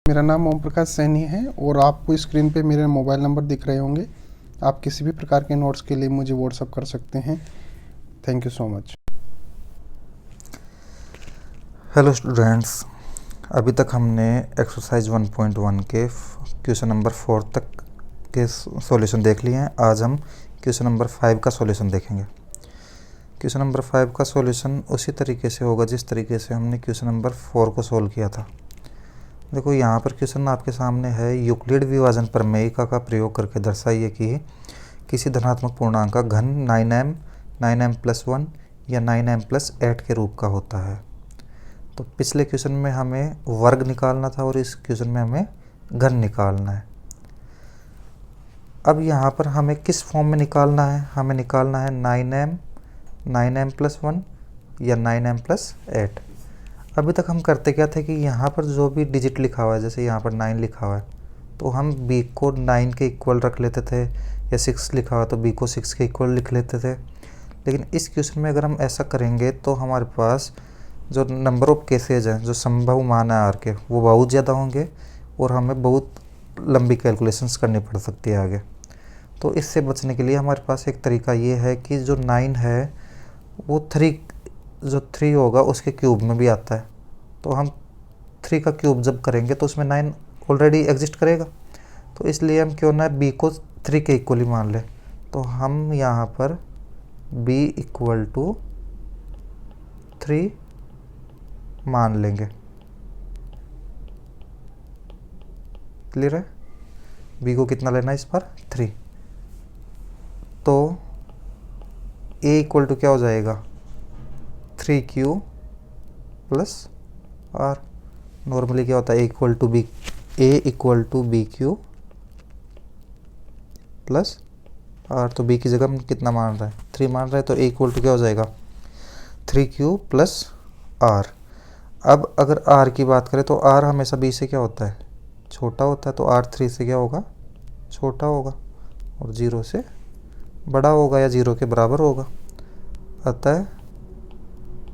मेरा नाम ओम प्रकाश सैनी है और आपको स्क्रीन पे मेरे मोबाइल नंबर दिख रहे होंगे। आप किसी भी प्रकार के नोट्स के लिए मुझे व्हाट्सअप कर सकते हैं। Thank you so much. Hello students, अभी तक हमने एक्सरसाइज 1.1 के क्वेश्चन नंबर 4 तक के सॉल्यूशन देख लिए हैं। आज हम क्वेश्चन नंबर 5 का सॉल्यूशन देखेंगे। क्वेश्चन नंबर 5 का सॉल्यूशन उसी तरीके से होगा जिस तरीके से हमने क्वेश्चन नंबर 4 को सॉल्व किया था। देखो, यहाँ पर क्वेश्चन आपके सामने है, यूक्लिड विभाजन प्रमेयिका का प्रयोग करके दर्शाइए कि किसी धनात्मक पूर्णांक का घन 9m 9m+1 या 9m+8 के रूप का होता है। तो पिछले क्वेश्चन में हमें वर्ग निकालना था और इस क्वेश्चन में हमें घन निकालना है। अब यहाँ पर हमें किस फॉर्म में निकालना है? हमें निकालना है 9m+1 या 9m+8। अभी तक हम करते क्या थे कि यहाँ पर जो भी डिजिट लिखा हुआ है, जैसे यहाँ पर 9 लिखा हुआ है तो हम b को 9 के इक्वल रख लेते थे, या 6 लिखा हुआ तो b को 6 के इक्वल लिख लेते थे। लेकिन इस क्वेश्चन में अगर हम ऐसा करेंगे तो हमारे पास जो नंबर ऑफ केसेज हैं, जो संभव मान है आर के, वो बहुत ज़्यादा होंगे और हमें बहुत लंबी कैलकुलेशंस करनी पड़ सकती है आगे। तो इससे बचने के लिए हमारे पास एक तरीका ये है कि जो 9 है वो 3 होगा उसके क्यूब में भी आता है। तो हम 3 का क्यूब जब करेंगे तो उसमें 9 ऑलरेडी एग्जिस्ट करेगा, तो इसलिए हम क्यों ना b को 3 के इक्वल ही मान लें। तो हम यहाँ पर b = 3 मान लेंगे। क्लियर है? b को कितना लेना है इस पर? 3। तो a = क्या हो जाएगा? 3q + r। नॉर्मली क्या होता है? a = bq + r। तो b की जगह हम कितना मान रहे हैं? 3 मान रहे हैं, तो a = क्या हो जाएगा? 3q + r। अब अगर r की बात करें तो r हमेशा b से क्या होता है? छोटा होता है। तो r 3 से क्या होगा? छोटा होगा और 0 से बड़ा होगा या 0 के बराबर होगा। अतः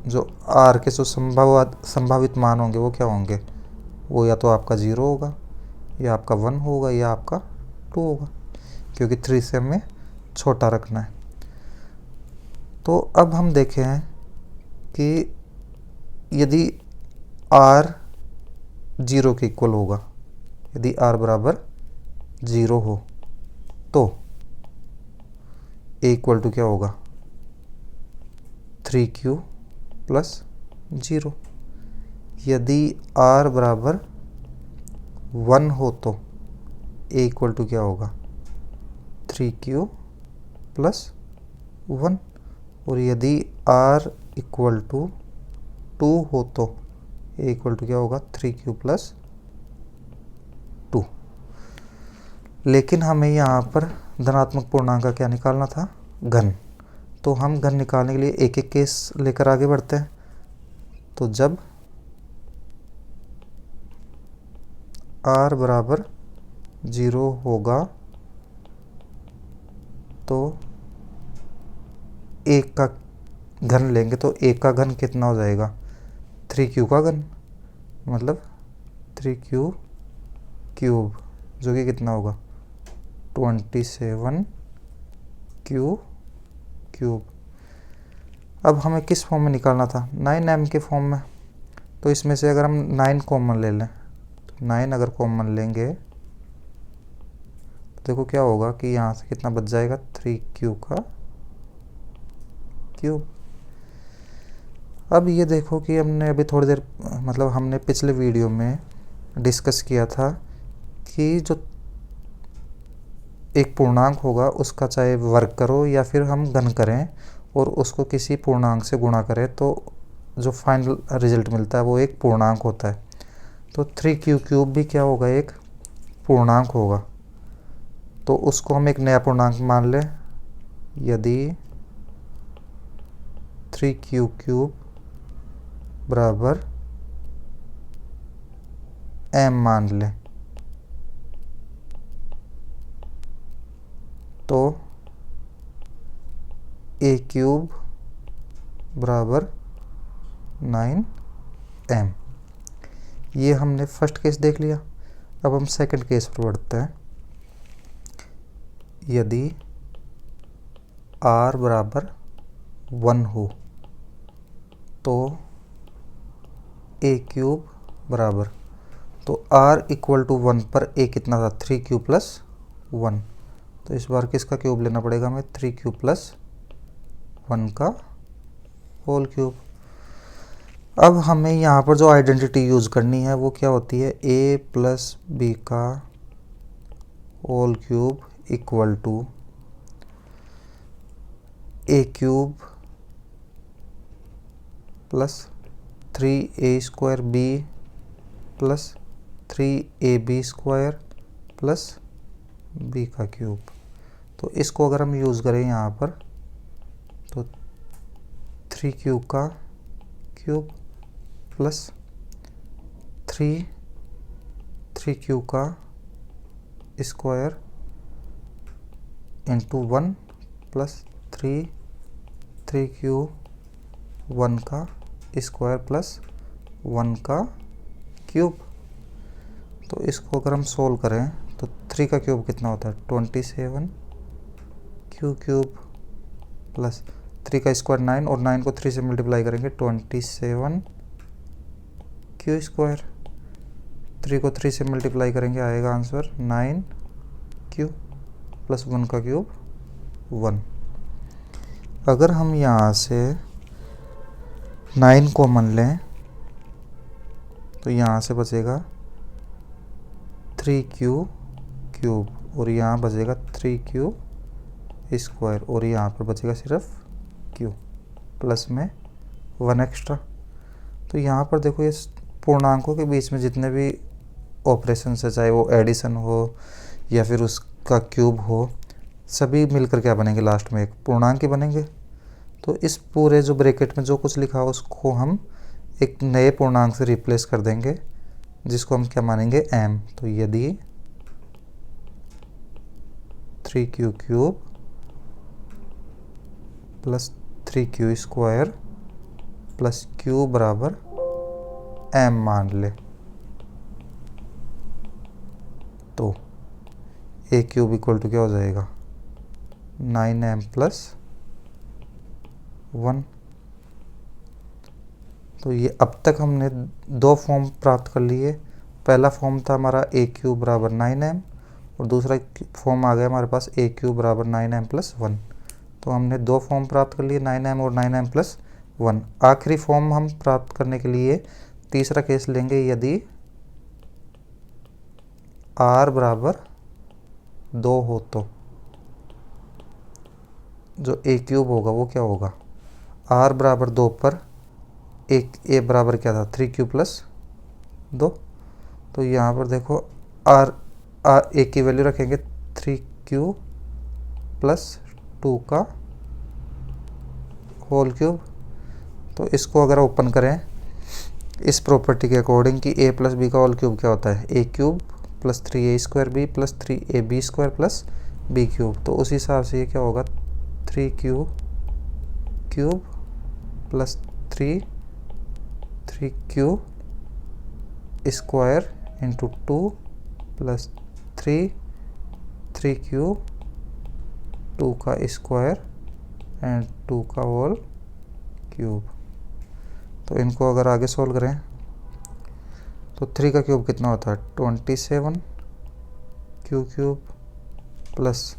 जो r के जो संभावित मान होंगे वो क्या होंगे? वो या तो आपका 0 होगा, या आपका 1 होगा, या आपका 2 होगा, क्योंकि 3 से हमें छोटा रखना है। तो अब हम देखें हैं कि यदि r 0 के इक्वल होगा, यदि r बराबर 0 हो तो a = क्या होगा? 3q + 0। यदि r बराबर 1 हो तो a = क्या होगा? 3q + 1। और यदि r = 2 हो तो a = क्या होगा? 3q + 2। लेकिन हमें यहाँ पर धनात्मक पूर्णांक का क्या निकालना था? घन। तो हम घन निकालने के लिए एक एक केस लेकर आगे बढ़ते हैं। तो जब r बराबर 0 होगा तो एक का घन लेंगे, तो एक का घन कितना हो जाएगा? 3q का घन, मतलब 3q क्यूब, जो कि कितना होगा? 27q cube. अब हमें किस फॉर्म में निकालना था? 9m के फॉर्म में। तो इसमें से अगर हम 9 कॉमन ले लें, तो 9 अगर कॉमन लेंगे तो देखो क्या होगा कि यहाँ से कितना बच जाएगा? 3q का क्यूब। अब ये देखो कि हमने अभी थोड़ी देर हमने पिछले वीडियो में डिस्कस किया था कि जो एक पूर्णांक होगा उसका चाहे वर्ग करो या फिर हम घन करें और उसको किसी पूर्णांक से गुणा करें तो जो फाइनल रिजल्ट मिलता है वो एक पूर्णांक होता है। तो 3q क्यूब भी क्या होगा? एक पूर्णांक होगा। तो उसको हम एक नया पूर्णांक मान लें। यदि 3q क्यूब बराबर m मान लें तो a क्यूब बराबर 9m। ये हमने फर्स्ट केस देख लिया। अब हम सेकंड केस पर बढ़ते हैं। यदि r बराबर 1 हो तो a क्यूब बराबर, तो r इक्वल टू 1 पर a कितना था, 3 क्यूब प्लस 1। तो इस बार किसका क्यूब लेना पड़ेगा हमें, 3 क्यूब प्लस 1 का होल क्यूब। अब हमें यहाँ पर जो आइडेंटिटी यूज़ करनी है वो क्या होती है, a प्लस बी का whole cube equal to a cube plus 3a square b plus 3ab square plus b का क्यूब। तो इसको अगर हम यूज़ करें यहाँ पर तो 3 क्यूब का क्यूब प्लस 3 क्यूब का स्क्वायर इंटू 1 प्लस 3 क्यूब 1 का स्क्वायर प्लस 1 का क्यूब। तो इसको अगर हम सोल्व करें तो 3 का क्यूब कितना होता है, 27 क्यूब प्लस 3 का स्क्वायर 9 और 9 को 3 से मल्टीप्लाई करेंगे 27 क्यू स्क्वायर। 3 को 3 से मल्टीप्लाई करेंगे आएगा आंसर 9 क्यू प्लस 1 का क्यूब 1। अगर हम यहाँ से 9 कॉमन लें तो यहाँ से बचेगा 3 क्यूब और यहाँ बचेगा 3 क्यू स्क्वायर और यहाँ पर बचेगा सिर्फ क्यू प्लस में 1 एक्स्ट्रा। तो यहाँ पर देखो ये पूर्णांकों के बीच में जितने भी ऑपरेशन है, चाहे वो एडिशन हो या फिर उसका क्यूब हो, सभी मिलकर क्या बनेंगे, लास्ट में एक पूर्णांक ही बनेंगे। तो इस पूरे जो ब्रैकेट में जो कुछ लिखा हो उसको हम एक नए पूर्णांक से रिप्लेस कर देंगे जिसको हम क्या मानेंगे, m। तो यदि 3q cube plus 3q square plus q बराबर m मान ले तो a क्यूब इक्वल टू क्या हो जाएगा, 9m प्लस 1। तो ये अब तक हमने दो फॉर्म प्राप्त कर लिए। पहला फॉर्म था हमारा a क्यूब बराबर 9m और दूसरा फॉर्म आ गया हमारे पास a क्यूब बराबर 9m प्लस 1। तो हमने दो फॉर्म प्राप्त कर लिए, 9m और 9m प्लस 1। आखिरी फॉर्म हम प्राप्त करने के लिए तीसरा केस लेंगे, यदि r बराबर 2 हो तो जो a क्यूब होगा वो क्या होगा, r बराबर 2 पर a बराबर क्या था, 3q प्लस 2। तो यहाँ पर देखो a की वैल्यू रखेंगे 3q प्लस 2 का होल क्यूब। तो इसको अगर ओपन करें इस प्रॉपर्टी के अकॉर्डिंग कि a प्लस बी का होल क्यूब क्या होता है, a cube plus 3a square B plus 3ab square plus b cube. तो उस हिसाब से ये क्या होगा, 3q cube plus 3q square into 2 plus 3q 2 का स्क्वायर एंड 2 का होल क्यूब। तो इनको अगर आगे सॉल्व करें तो 3 का क्यूब कितना होता है, 27 क्यूब प्लस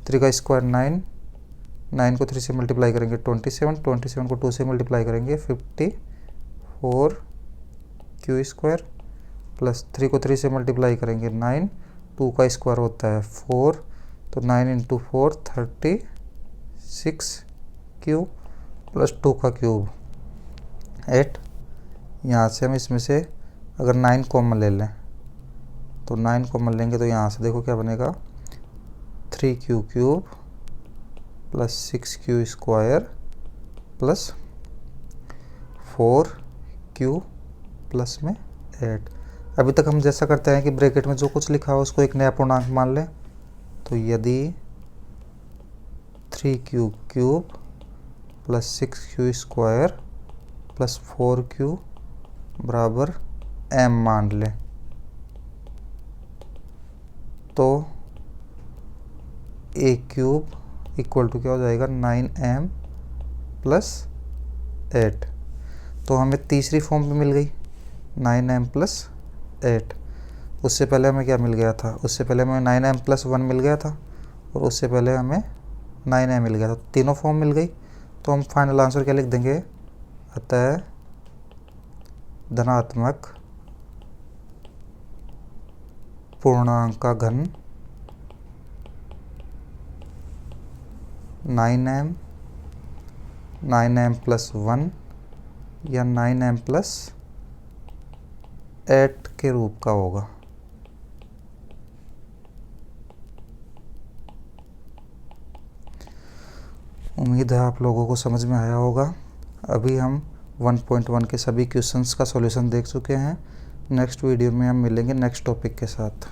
3 का स्क्वायर 9 को 3 से मल्टीप्लाई करेंगे 27 को 2 से मल्टीप्लाई करेंगे 54 क्यू स्क्वायर प्लस 3 को 3 से मल्टीप्लाई करेंगे 9, 2 का स्क्वायर होता है 4, तो 9 इंटू 4 36 क्यूब प्लस 2 का क्यूब 8। यहाँ से हम इसमें से अगर 9 कॉमन ले लें तो 9 कॉमन लेंगे तो यहाँ से देखो क्या बनेगा, 3q cube plus 6q square plus 4q plus में 8। अभी तक हम जैसा करते हैं कि ब्रैकेट में जो कुछ लिखा हो उसको एक नया पूर्णांक मान लें। तो यदि 3q cube plus 6q square plus 4q बराबर m मान लें तो a क्यूब इक्वल टू क्या हो जाएगा 9m प्लस 8। तो हमें तीसरी फॉर्म में मिल गई 9m प्लस 8। उससे पहले हमें क्या मिल गया था, उससे पहले हमें 9m प्लस 1 मिल गया था और उससे पहले हमें 9m मिल गया था। तीनों फॉर्म मिल गई। तो हम फाइनल आंसर क्या लिख देंगे, अतः धनात्मक पूर्णांक का घन 9m प्लस 1 या 9m प्लस 8 के रूप का होगा। उम्मीद है आप लोगों को समझ में आया होगा। अभी हम 1.1 के सभी क्वेश्चंस का सॉल्यूशन देख चुके हैं। नेक्स्ट वीडियो में हम मिलेंगे नेक्स्ट टॉपिक के साथ।